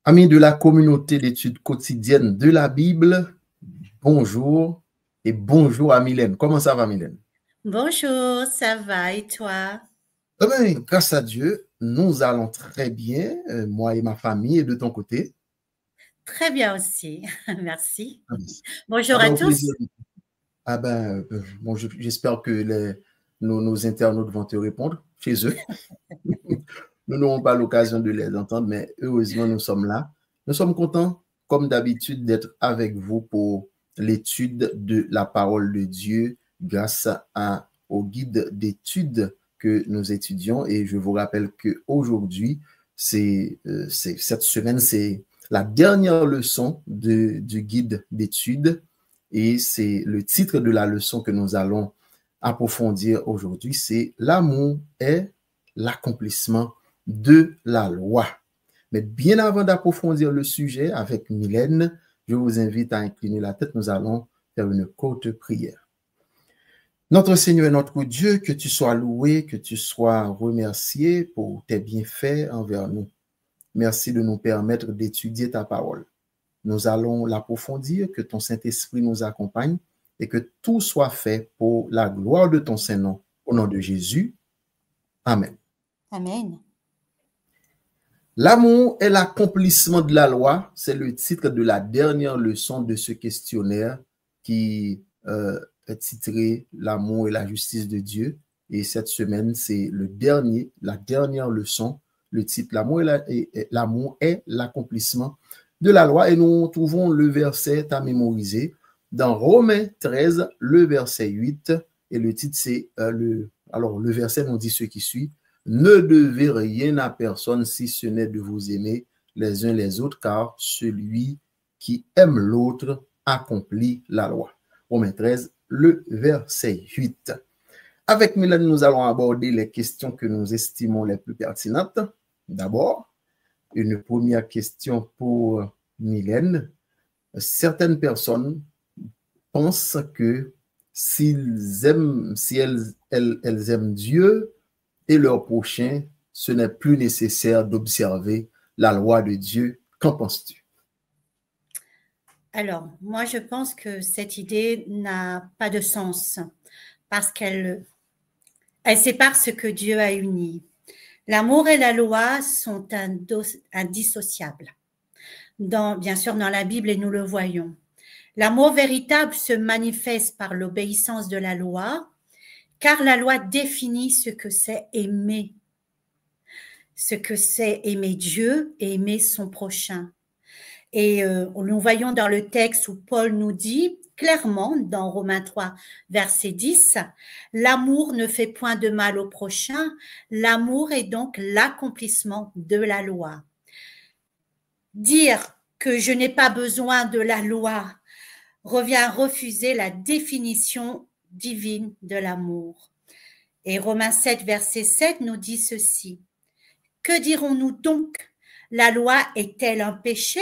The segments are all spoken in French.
Amis de la communauté d'études quotidiennes de la Bible, bonjour et bonjour à Mylène. Comment ça va, Mylène? Bonjour, ça va et toi? Eh bien, grâce à Dieu, nous allons très bien, moi et ma famille, et de ton côté. Très bien aussi, merci. Ah ben, Bonjour à au plaisir. tous. Bon, j'espère que nos internautes vont te répondre chez eux. Nous n'aurons pas l'occasion de les entendre, mais heureusement, nous sommes là. Nous sommes contents, comme d'habitude, d'être avec vous pour l'étude de la parole de Dieu grâce au guide d'études que nous étudions. Et je vous rappelle qu'aujourd'hui, cette semaine, c'est la dernière leçon du guide d'études. Et c'est le titre de la leçon que nous allons approfondir aujourd'hui, c'est l'amour est l'accomplissement de la loi. Mais bien avant d'approfondir le sujet avec Mylène, je vous invite à incliner la tête. Nous allons faire une courte prière. Notre Seigneur et notre Dieu, que tu sois loué, que tu sois remercié pour tes bienfaits envers nous. Merci de nous permettre d'étudier ta parole. Nous allons l'approfondir, que ton Saint-Esprit nous accompagne et que tout soit fait pour la gloire de ton Saint-Nom. Au nom de Jésus, Amen. Amen. L'amour est l'accomplissement de la loi. C'est le titre de la dernière leçon de ce questionnaire qui est titré L'amour et la justice de Dieu. Et cette semaine, c'est la dernière leçon. Le titre L'amour est l'accomplissement de la loi. Et nous trouvons le verset à mémoriser dans Romains 13, le verset 8. Et le titre, c'est alors le verset nous dit ce qui suit. Ne devez rien à personne si ce n'est de vous aimer les uns les autres, car celui qui aime l'autre accomplit la loi. Romains 13, le verset 8. Avec Mylène, nous allons aborder les questions que nous estimons les plus pertinentes. D'abord, une première question pour Mylène. Certaines personnes pensent que si elles aiment Dieu, et leur prochain, ce n'est plus nécessaire d'observer la loi de Dieu. Qu'en penses-tu? Alors, moi, je pense que cette idée n'a pas de sens parce qu'elle sépare ce que Dieu a uni. L'amour et la loi sont indissociables. Bien sûr, dans la Bible, et nous le voyons. L'amour véritable se manifeste par l'obéissance de la loi, car la loi définit ce que c'est aimer Dieu et aimer son prochain. Et nous voyons dans le texte où Paul nous dit clairement, dans Romains 3, verset 10, « L'amour ne fait point de mal au prochain, l'amour est donc l'accomplissement de la loi. » Dire que je n'ai pas besoin de la loi revient à refuser la définition divine de l'amour. Et Romains 7, verset 7 nous dit ceci. Que dirons-nous donc? La loi est-elle un péché?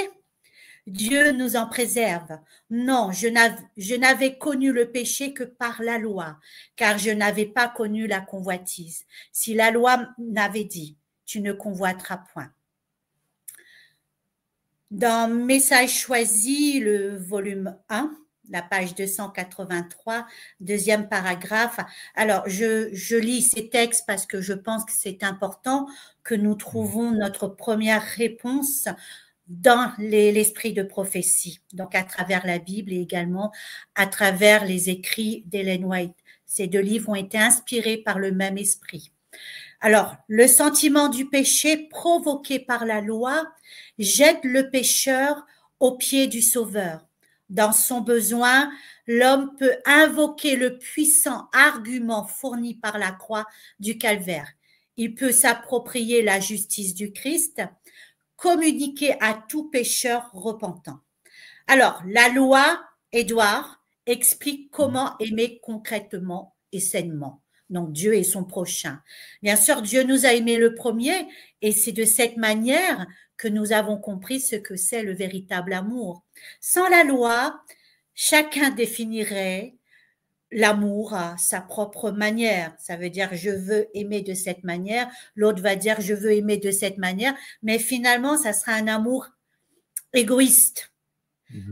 Dieu nous en préserve. Non, je n'avais connu le péché que par la loi, car je n'avais pas connu la convoitise. Si la loi n'avait dit, tu ne convoiteras point. Dans Message choisi, le volume 1, la page 283, deuxième paragraphe. Alors, je lis ces textes parce que je pense que c'est important que nous trouvons notre première réponse dans l'esprit de prophétie, donc à travers la Bible et également à travers les écrits d'Ellen White. Ces deux livres ont été inspirés par le même esprit. Alors, le sentiment du péché provoqué par la loi jette le pécheur aux pieds du Sauveur. Dans son besoin, l'homme peut invoquer le puissant argument fourni par la croix du Calvaire. Il peut s'approprier la justice du Christ, communiquer à tout pécheur repentant. Alors, la loi, Édouard, explique comment aimer concrètement et sainement. Donc, Dieu et son prochain. Bien sûr, Dieu nous a aimés le premier et c'est de cette manière que nous avons compris ce que c'est le véritable amour. Sans la loi, chacun définirait l'amour à sa propre manière. Ça veut dire je veux aimer de cette manière, l'autre va dire je veux aimer de cette manière, mais finalement, ça sera un amour égoïste.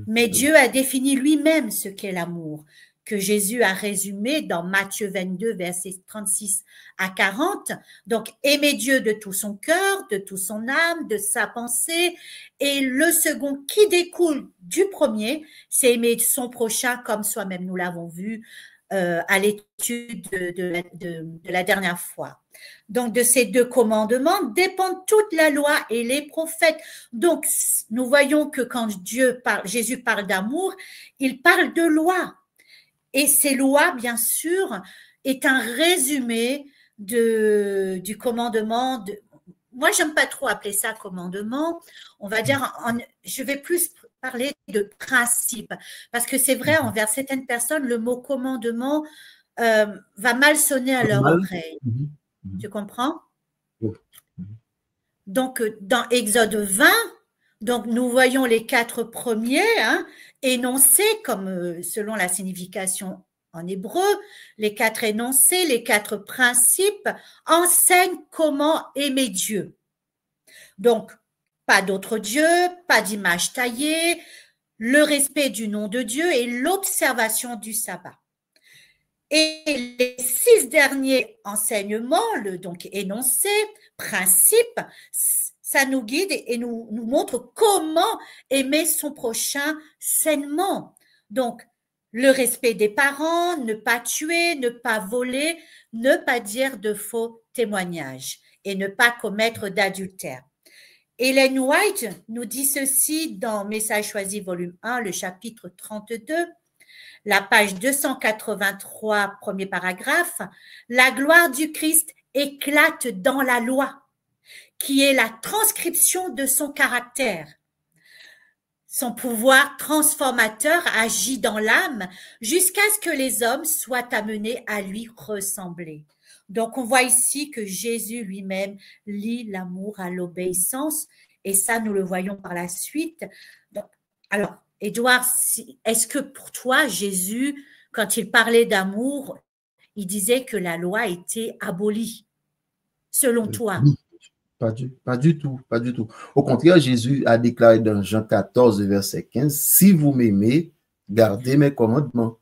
Mais Dieu a défini lui-même ce qu'est l'amour, que Jésus a résumé dans Matthieu 22, versets 36 à 40. Donc, aimer Dieu de tout son cœur, de toute son âme, de sa pensée. Et le second qui découle du premier, c'est aimer son prochain comme soi-même. Nous l'avons vu à l'étude de la dernière fois. Donc, de ces deux commandements dépendent toute la loi et les prophètes. Donc, nous voyons que quand Jésus parle d'amour, il parle de loi. Et ces lois, bien sûr, est un résumé du commandement. Moi, j'aime pas trop appeler ça commandement. On va dire, je vais plus parler de principe. Parce que c'est vrai, envers certaines personnes, le mot commandement va mal sonner à leur oreille. Tu comprends? Donc, dans Exode 20, donc nous voyons les 4 premiers énoncés comme selon la signification en hébreu, les 4 énoncés, les 4 principes enseignent comment aimer Dieu. Donc, pas d'autre Dieu, pas d'image taillée, le respect du nom de Dieu et l'observation du sabbat. Et les 6 derniers enseignements, donc énoncés, principes, ça nous guide et nous montre comment aimer son prochain sainement. Donc, le respect des parents, ne pas tuer, ne pas voler, ne pas dire de faux témoignages et ne pas commettre d'adultère. Ellen White nous dit ceci dans Message choisi, volume 1, le chapitre 32, la page 283, premier paragraphe. La gloire du Christ éclate dans la loi, qui est la transcription de son caractère. Son pouvoir transformateur agit dans l'âme jusqu'à ce que les hommes soient amenés à lui ressembler. Donc, on voit ici que Jésus lui-même lie l'amour à l'obéissance, et ça, nous le voyons par la suite. Donc, alors, Édouard, est-ce que pour toi, Jésus, quand il parlait d'amour, il disait que la loi était abolie, selon toi? Pas du tout, pas du tout. Au contraire, Jésus a déclaré dans Jean 14, verset 15, « Si vous m'aimez, gardez mes commandements. »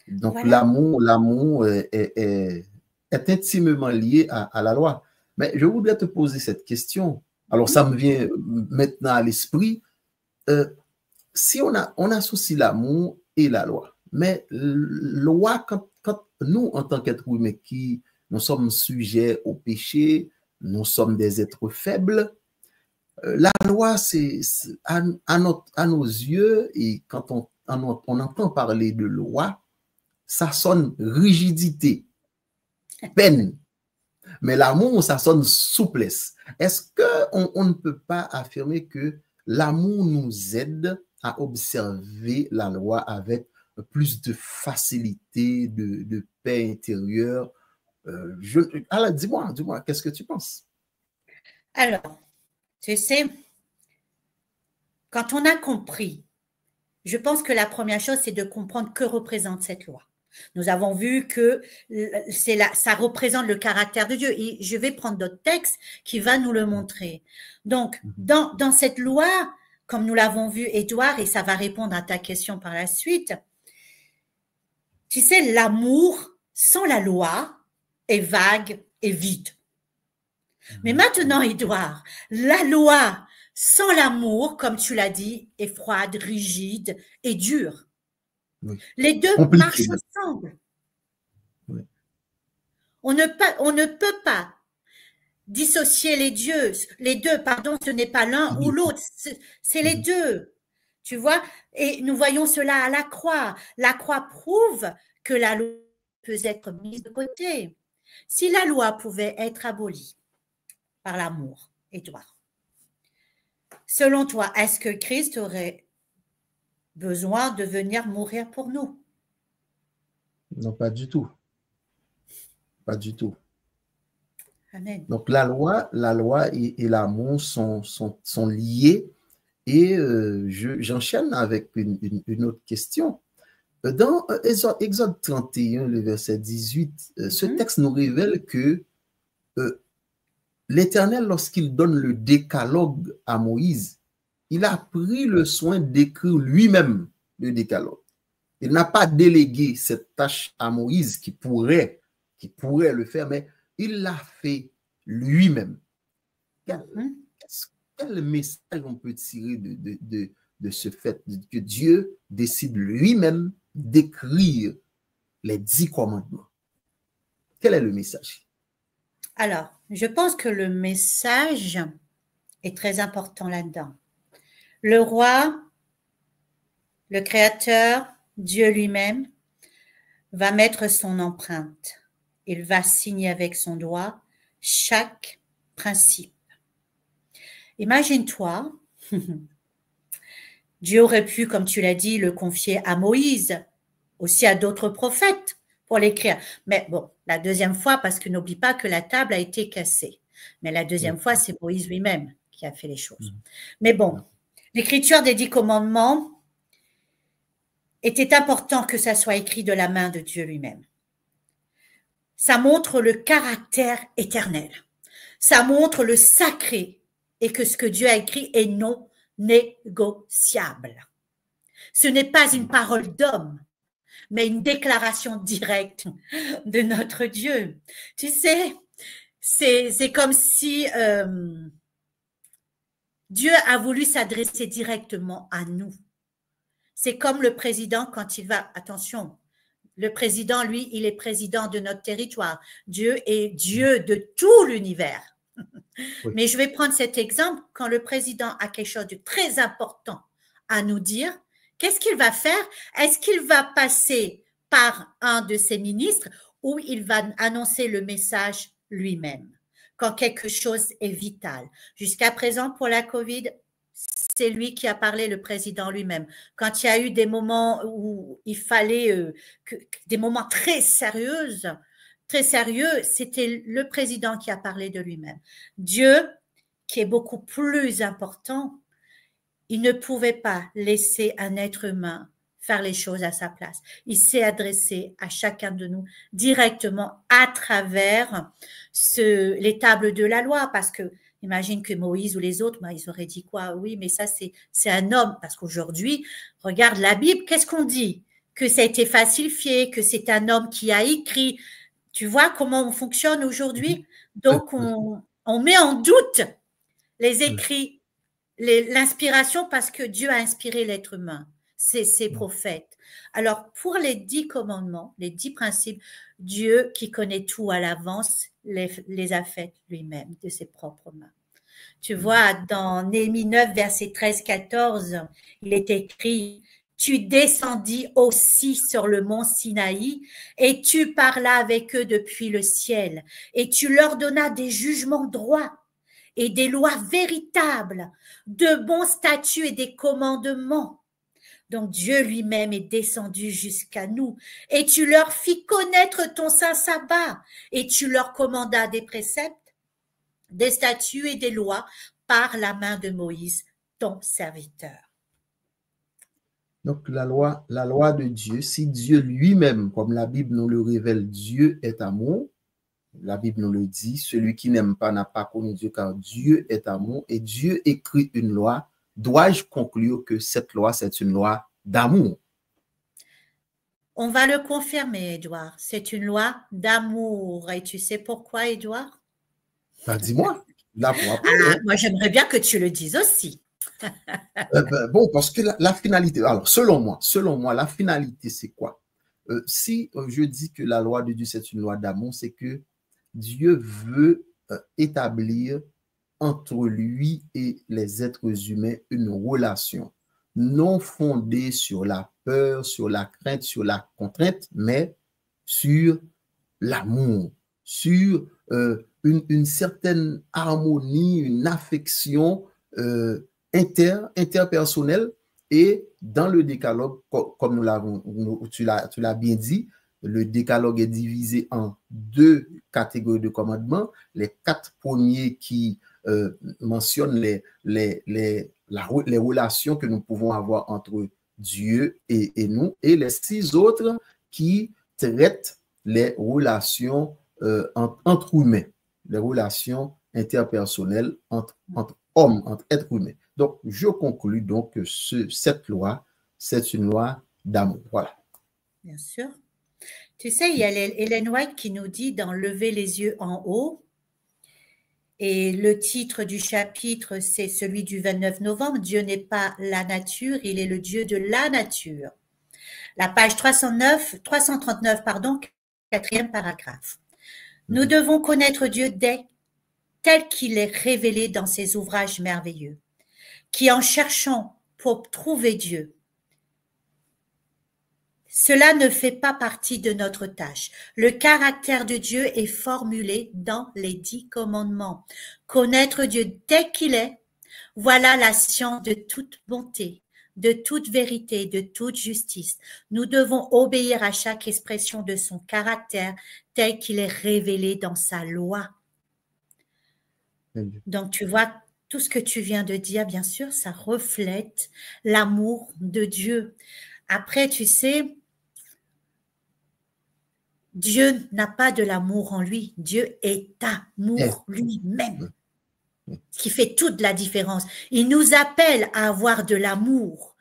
Donc, voilà. L'amour est intimement lié à la loi. Mais je voudrais te poser cette question. Alors, ça me vient maintenant à l'esprit. Si on associe l'amour et la loi, mais loi, quand nous, en tant qu'êtres humains, qui nous sommes sujets au péché, nous sommes des êtres faibles, la loi, c'est à nos yeux, et quand on entend parler de loi, ça sonne rigidité, peine. Mais l'amour, ça sonne souplesse. Est-ce qu'on ne peut pas affirmer que l'amour nous aide à observer la loi avec plus de facilité, de paix intérieure? Alors, dis-moi, qu'est-ce que tu penses? Alors, tu sais, quand on a compris, je pense que la première chose, c'est de comprendre que représente cette loi. Nous avons vu que ça représente le caractère de Dieu. Et je vais prendre d'autres textes qui vont nous le montrer. Donc, dans cette loi, comme nous l'avons vu, Édouard, et ça va répondre à ta question par la suite, tu sais, l'amour sans la loi est vague et vide. Mais maintenant, Édouard, la loi sans l'amour, comme tu l'as dit, est froide, rigide et dure. Oui. Les deux marchent ensemble. Oui. On ne peut pas dissocier les deux, ce n'est pas l'un ou l'autre, c'est les deux. Tu vois? Et nous voyons cela à la croix. La croix prouve que la loi peut être mise de côté. Si la loi pouvait être abolie par l'amour, Édouard, selon toi, est-ce que Christ aurait besoin de venir mourir pour nous? Non, pas du tout. Pas du tout. Amen. Donc, la loi et l'amour sont liés. Et j'enchaîne avec une autre question. Dans Exode 31, le verset 18, ce texte nous révèle que l'Éternel, lorsqu'il donne le décalogue à Moïse, il a pris le soin d'écrire lui-même le décalogue. Il n'a pas délégué cette tâche à Moïse qui pourrait le faire, mais il l'a fait lui-même. Quel message on peut tirer de ce fait que Dieu décide lui-même d'écrire les 10 commandements? Quel est le message? Alors, je pense que le message est très important là-dedans. Le roi, le Créateur, Dieu lui-même, va mettre son empreinte. Il va signer avec son doigt chaque principe. Imagine-toi, Dieu aurait pu, comme tu l'as dit, le confier à Moïse, aussi à d'autres prophètes pour l'écrire. Mais bon, la deuxième fois, parce que n'oublie pas que la table a été cassée. Mais la deuxième fois, c'est Moïse lui-même qui a fait les choses. Mais bon, l'écriture des 10 commandements était important que ça soit écrit de la main de Dieu lui-même. Ça montre le caractère éternel. Ça montre le sacré et que ce que Dieu a écrit est non négociable. Ce n'est pas une parole d'homme, mais une déclaration directe de notre Dieu. Tu sais, c'est comme si Dieu a voulu s'adresser directement à nous. C'est comme le président quand il va, attention, le président, lui, il est président de notre territoire. Dieu est Dieu de tout l'univers. Oui. Mais je vais prendre cet exemple, quand le président a quelque chose de très important à nous dire, qu'est-ce qu'il va faire? Est-ce qu'il va passer par un de ses ministres ou il va annoncer le message lui-même quand quelque chose est vital? Jusqu'à présent, pour la COVID, c'est lui qui a parlé, le président lui-même. Quand il y a eu des moments où il fallait, des moments très sérieux, c'était le président qui a parlé de lui-même. Dieu, qui est beaucoup plus important, il ne pouvait pas laisser un être humain faire les choses à sa place. Il s'est adressé à chacun de nous directement à travers les tables de la loi, parce que imagine que Moïse ou les autres, ils auraient dit quoi? Oui, mais ça, c'est un homme. Parce qu'aujourd'hui, regarde la Bible, qu'est-ce qu'on dit? Que ça a été falsifié, que c'est un homme qui a écrit. Tu vois comment on fonctionne aujourd'hui? Donc, on met en doute les écrits, l'inspiration, parce que Dieu a inspiré l'être humain, ses prophètes. Alors, pour les 10 commandements, les 10 principes, Dieu, qui connaît tout à l'avance, les a faits lui-même de ses propres mains. Tu vois, dans Néhémie 9, verset 13-14, il est écrit: tu descendis aussi sur le mont Sinaï et tu parlas avec eux depuis le ciel et tu leur donnas des jugements droits et des lois véritables, de bons statuts et des commandements. Donc Dieu lui-même est descendu jusqu'à nous et tu leur fis connaître ton saint sabbat et tu leur commandas des préceptes, des statuts et des lois par la main de Moïse, ton serviteur. Donc la loi de Dieu, si Dieu lui-même, comme la Bible nous le révèle, Dieu est amour, la Bible nous le dit, celui qui n'aime pas n'a pas connu Dieu car Dieu est amour et Dieu écrit une loi. Dois-je conclure que cette loi, c'est une loi d'amour? On va le confirmer, Édouard. C'est une loi d'amour. Et tu sais pourquoi, Édouard? Ben, dis-moi. Moi, j'aimerais bien que tu le dises aussi. Bon, parce que la finalité, alors selon moi, la finalité, c'est quoi? Si je dis que la loi de Dieu, c'est une loi d'amour, c'est que Dieu veut établir entre lui et les êtres humains une relation non fondée sur la peur, sur la crainte, sur la contrainte, mais sur l'amour, sur une certaine harmonie, une affection interpersonnelle. Et dans le décalogue, comme tu l'as bien dit, le décalogue est divisé en 2 catégories de commandements. Les 4 premiers qui mentionnent les relations que nous pouvons avoir entre Dieu et nous, et les 6 autres qui traitent les relations entre humains, les relations interpersonnelles entre hommes, entre êtres humains. Donc, je conclus donc que cette loi, c'est une loi d'amour. Voilà. Bien sûr. Tu sais, il y a Ellen White qui nous dit dans Lever les yeux en haut, et le titre du chapitre, c'est celui du 29 novembre, Dieu n'est pas la nature, il est le Dieu de la nature. La page 339, pardon, quatrième paragraphe. Nous devons connaître Dieu tel qu'il est révélé dans ses ouvrages merveilleux, qui en cherchant pour trouver Dieu, cela ne fait pas partie de notre tâche. Le caractère de Dieu est formulé dans les 10 commandements. Connaître Dieu tel qu'il est, voilà la science de toute bonté, de toute vérité, de toute justice. Nous devons obéir à chaque expression de son caractère tel qu'il est révélé dans sa loi. Donc, tu vois, tout ce que tu viens de dire, bien sûr, ça reflète l'amour de Dieu. Après, tu sais, Dieu n'a pas de l'amour en lui. Dieu est amour lui-même, qui fait toute la différence. Il nous appelle à avoir de l'amour,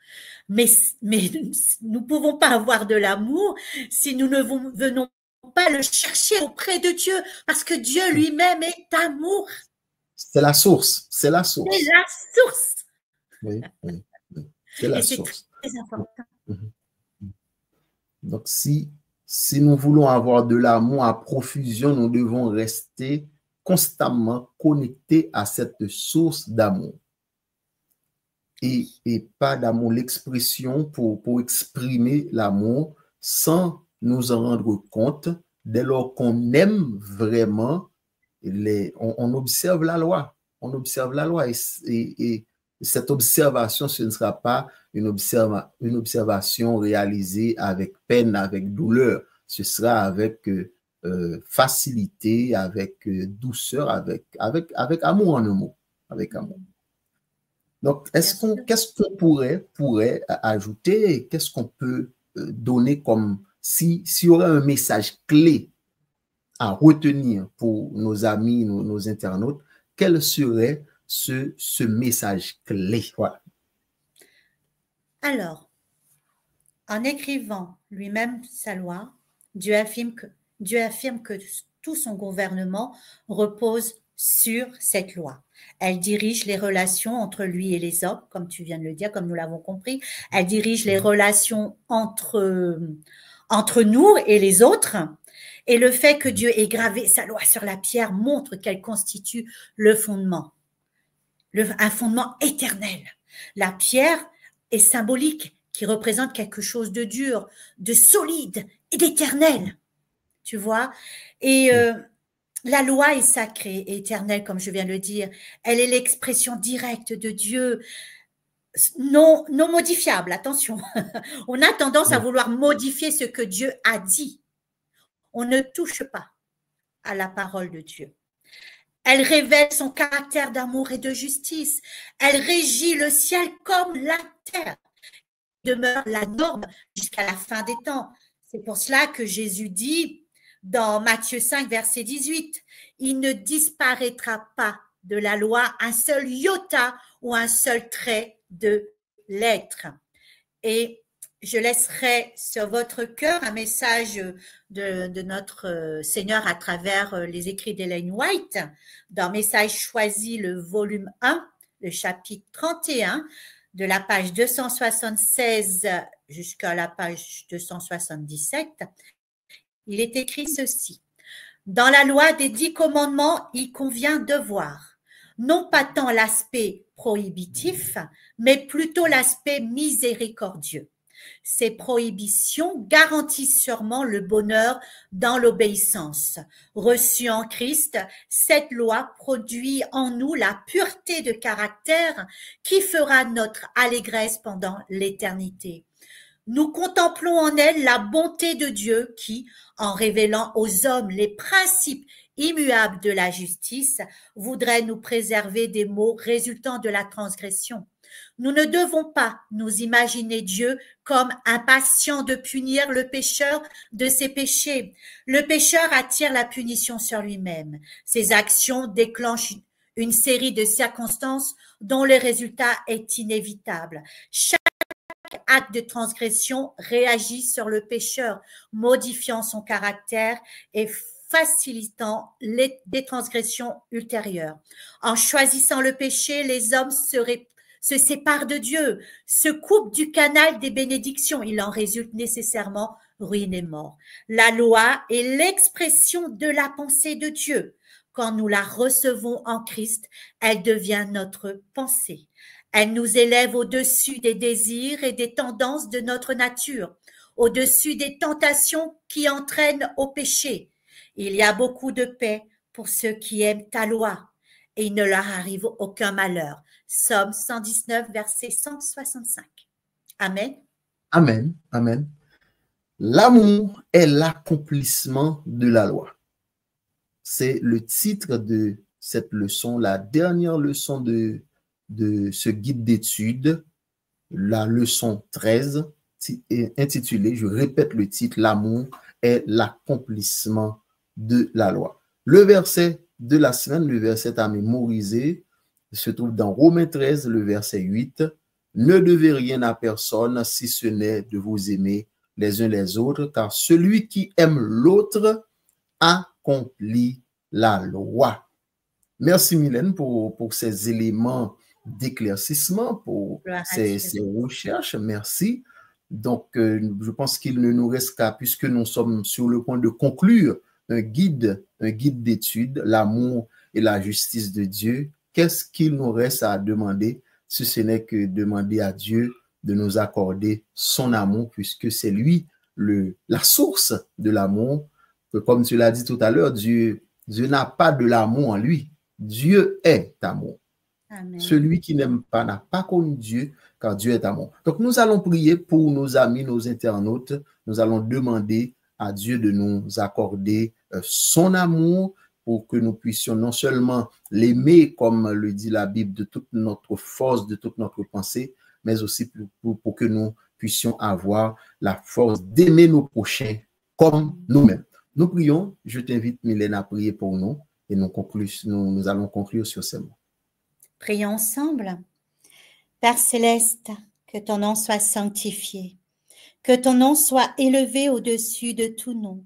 mais nous ne pouvons pas avoir de l'amour si nous ne venons pas le chercher auprès de Dieu, parce que Dieu lui-même est amour. C'est la source. C'est la source. C'est la source. Oui. C'est la source. C'est très important. Donc, si nous voulons avoir de l'amour à profusion, nous devons rester constamment connectés à cette source d'amour. Et pas d'amour, l'expression pour exprimer l'amour sans nous en rendre compte. Dès lors qu'on aime vraiment, on observe la loi. On observe la loi. Et cette observation, ce ne sera pas une observation réalisée avec peine, avec douleur. Ce sera avec facilité, avec douceur, avec amour en un mot. Avec amour. Donc, qu'est-ce qu'on pourrait ajouter? Qu'est-ce qu'on peut donner comme s'il y aurait un message clé à retenir pour nos amis, nos internautes, quel serait ce message clé? Voilà. Alors, en écrivant lui-même sa loi, Dieu affirme que tout son gouvernement repose sur cette loi. Elle dirige les relations entre lui et les hommes, comme tu viens de le dire, comme nous l'avons compris. Elle dirige les relations entre nous et les autres. Et le fait que Dieu ait gravé sa loi sur la pierre montre qu'elle constitue le fondement, un fondement éternel. La pierre est symbolique, qui représente quelque chose de dur, de solide et d'éternel. Tu vois? Et la loi est sacrée et éternelle, comme je viens de le dire. Elle est l'expression directe de Dieu, non modifiable, attention. On a tendance à vouloir modifier ce que Dieu a dit. On ne touche pas à la parole de Dieu. Elle révèle son caractère d'amour et de justice. Elle régit le ciel comme la terre. Demeure la norme jusqu'à la fin des temps. C'est pour cela que Jésus dit dans Matthieu 5, verset 18, « Il ne disparaîtra pas de la loi un seul iota ou un seul trait de lettre. » Et je laisserai sur votre cœur un message de notre Seigneur à travers les écrits d'Ellen White dans Message choisi, le volume 1, le chapitre 31, de la page 276 jusqu'à la page 277. Il est écrit ceci. Dans la loi des 10 commandements, il convient de voir non pas tant l'aspect prohibitif, mais plutôt l'aspect miséricordieux. Ces prohibitions garantissent sûrement le bonheur dans l'obéissance. Reçue en Christ, cette loi produit en nous la pureté de caractère qui fera notre allégresse pendant l'éternité. Nous contemplons en elle la bonté de Dieu qui, en révélant aux hommes les principes immuables de la justice, voudrait nous préserver des maux résultant de la transgression. Nous ne devons pas nous imaginer Dieu comme impatient de punir le pécheur de ses péchés. Le pécheur attire la punition sur lui-même. Ses actions déclenchent une série de circonstances dont le résultat est inévitable. Chaque acte de transgression réagit sur le pécheur, modifiant son caractère et facilitant des transgressions ultérieures. En choisissant le péché, les hommes se séparent de Dieu, se coupent du canal des bénédictions. Il en résulte nécessairement ruine et mort. La loi est l'expression de la pensée de Dieu. Quand nous la recevons en Christ, elle devient notre pensée. Elle nous élève au-dessus des désirs et des tendances de notre nature, au-dessus des tentations qui entraînent au péché. Il y a beaucoup de paix pour ceux qui aiment ta loi, et il ne leur arrive aucun malheur. Psaume 119, verset 165. Amen. Amen. Amen. L'amour est l'accomplissement de la loi. C'est le titre de cette leçon, la dernière leçon de ce guide d'études, la leçon 13, intitulée, je répète le titre, l'amour est l'accomplissement de la loi. Le verset de la semaine, le verset à mémoriser, se trouve dans Romains 13, le verset 8. Ne devez rien à personne si ce n'est de vous aimer les uns les autres, car celui qui aime l'autre accomplit la loi. Merci Mylène pour ces éléments d'éclaircissement, pour ces recherches. Merci. Donc, je pense qu'il ne nous reste qu'à, puisque nous sommes sur le point de conclure un guide d'études, l'amour et la justice de Dieu, qu'est-ce qu'il nous reste à demander, si ce n'est que demander à Dieu de nous accorder son amour, puisque c'est lui la source de l'amour. Comme tu l'as dit tout à l'heure, Dieu n'a pas de l'amour en lui. Dieu est amour. Amen. Celui qui n'aime pas n'a pas connu Dieu, car Dieu est amour. Donc, nous allons prier pour nos amis, nos internautes. Nous allons demander à Dieu de nous accorder son amour pour que nous puissions non seulement l'aimer, comme le dit la Bible, de toute notre force, de toute notre pensée, mais aussi pour que nous puissions avoir la force d'aimer nos prochains comme nous-mêmes. Nous prions. Je t'invite, Mylène, à prier pour nous et nous allons conclure sur ces mots. Prions ensemble. Père céleste, que ton nom soit sanctifié, que ton nom soit élevé au-dessus de tout nom.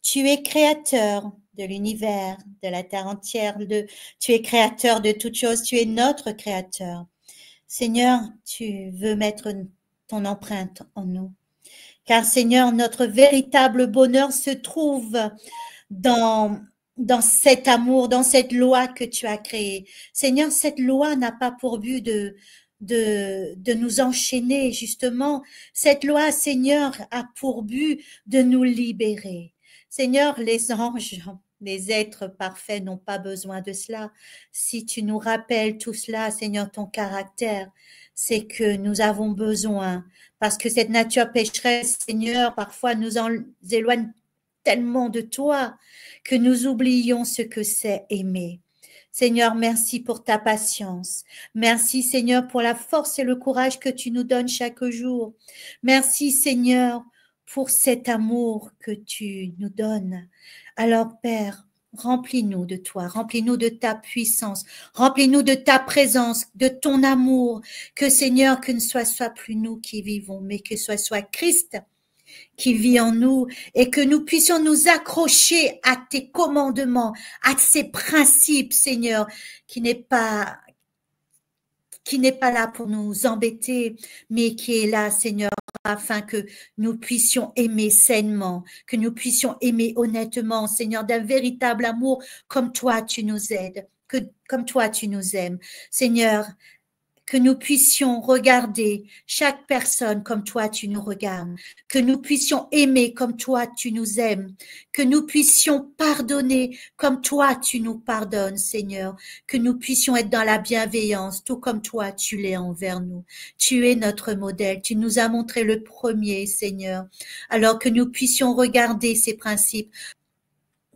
Tu es créateur de l'univers, de la terre entière, tu es créateur de toutes choses, tu es notre créateur. Seigneur, tu veux mettre ton empreinte en nous. Car Seigneur, notre véritable bonheur se trouve dans cet amour, dans cette loi que tu as créée. Seigneur, cette loi n'a pas pour but de nous enchaîner, justement. Cette loi, Seigneur, a pour but de nous libérer. Seigneur, les anges, les êtres parfaits n'ont pas besoin de cela. Si tu nous rappelles tout cela, Seigneur, ton caractère, c'est que nous avons besoin, parce que cette nature pécheresse, Seigneur, parfois nous éloigne tellement de toi que nous oublions ce que c'est aimer. Seigneur, merci pour ta patience. Merci, Seigneur, pour la force et le courage que tu nous donnes chaque jour. Merci, Seigneur, pour cet amour que tu nous donnes. Alors, Père, remplis-nous de toi, remplis-nous de ta puissance, remplis-nous de ta présence, de ton amour. Que, Seigneur, que ne soit plus nous qui vivons, mais que ce soit Christ qui vit en nous et que nous puissions nous accrocher à tes commandements, à ces principes, Seigneur, qui n'est pas là pour nous embêter, mais qui est là, Seigneur, afin que nous puissions aimer sainement, que nous puissions aimer honnêtement, Seigneur, d'un véritable amour comme toi tu nous aides, comme toi tu nous aimes. Seigneur, que nous puissions regarder chaque personne comme toi tu nous regardes, que nous puissions aimer comme toi tu nous aimes, que nous puissions pardonner comme toi tu nous pardonnes, Seigneur, que nous puissions être dans la bienveillance, tout comme toi tu l'es envers nous. Tu es notre modèle, tu nous as montré le premier, Seigneur, alors que nous puissions regarder ces principes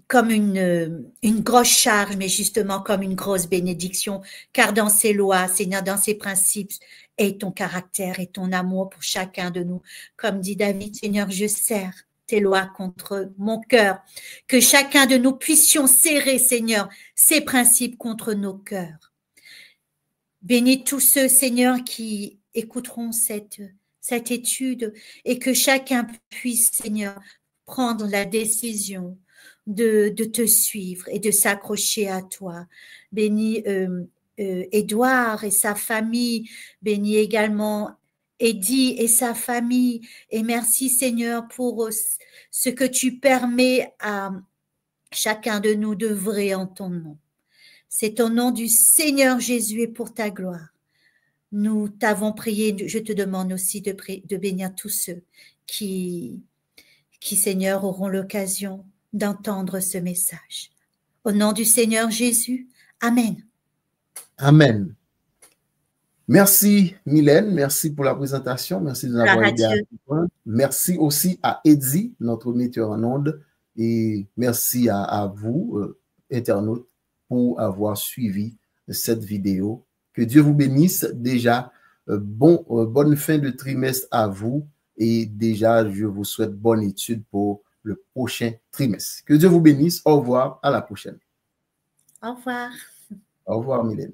comme une grosse charge, mais justement comme une grosse bénédiction, car dans ces lois, Seigneur, dans ces principes, est ton caractère et ton amour pour chacun de nous. Comme dit David, Seigneur, je sers tes lois contre mon cœur. Que chacun de nous puissions serrer, Seigneur, ces principes contre nos cœurs. Bénis tous ceux, Seigneur, qui écouteront cette étude et que chacun puisse, Seigneur, prendre la décision de te suivre et de s'accrocher à toi. Bénis Édouard et sa famille, bénis également Eddie et sa famille, et merci Seigneur pour ce que tu permets à chacun de nous d'œuvrer en ton nom. C'est au nom du Seigneur Jésus et pour ta gloire. Nous t'avons prié, je te demande aussi de bénir tous ceux qui, Seigneur, auront l'occasion d'entendre ce message. Au nom du Seigneur Jésus, Amen. Amen. Merci Mylène, merci pour la présentation, merci de nous avoir aidé à comprendre. Merci aussi à Eddie, notre metteur en ondes, et merci à vous, internautes, pour avoir suivi cette vidéo. Que Dieu vous bénisse. Déjà, bonne fin de trimestre à vous, et déjà, je vous souhaite bonne étude pour le prochain trimestre. Que Dieu vous bénisse. Au revoir, à la prochaine. Au revoir. Au revoir, Mylène.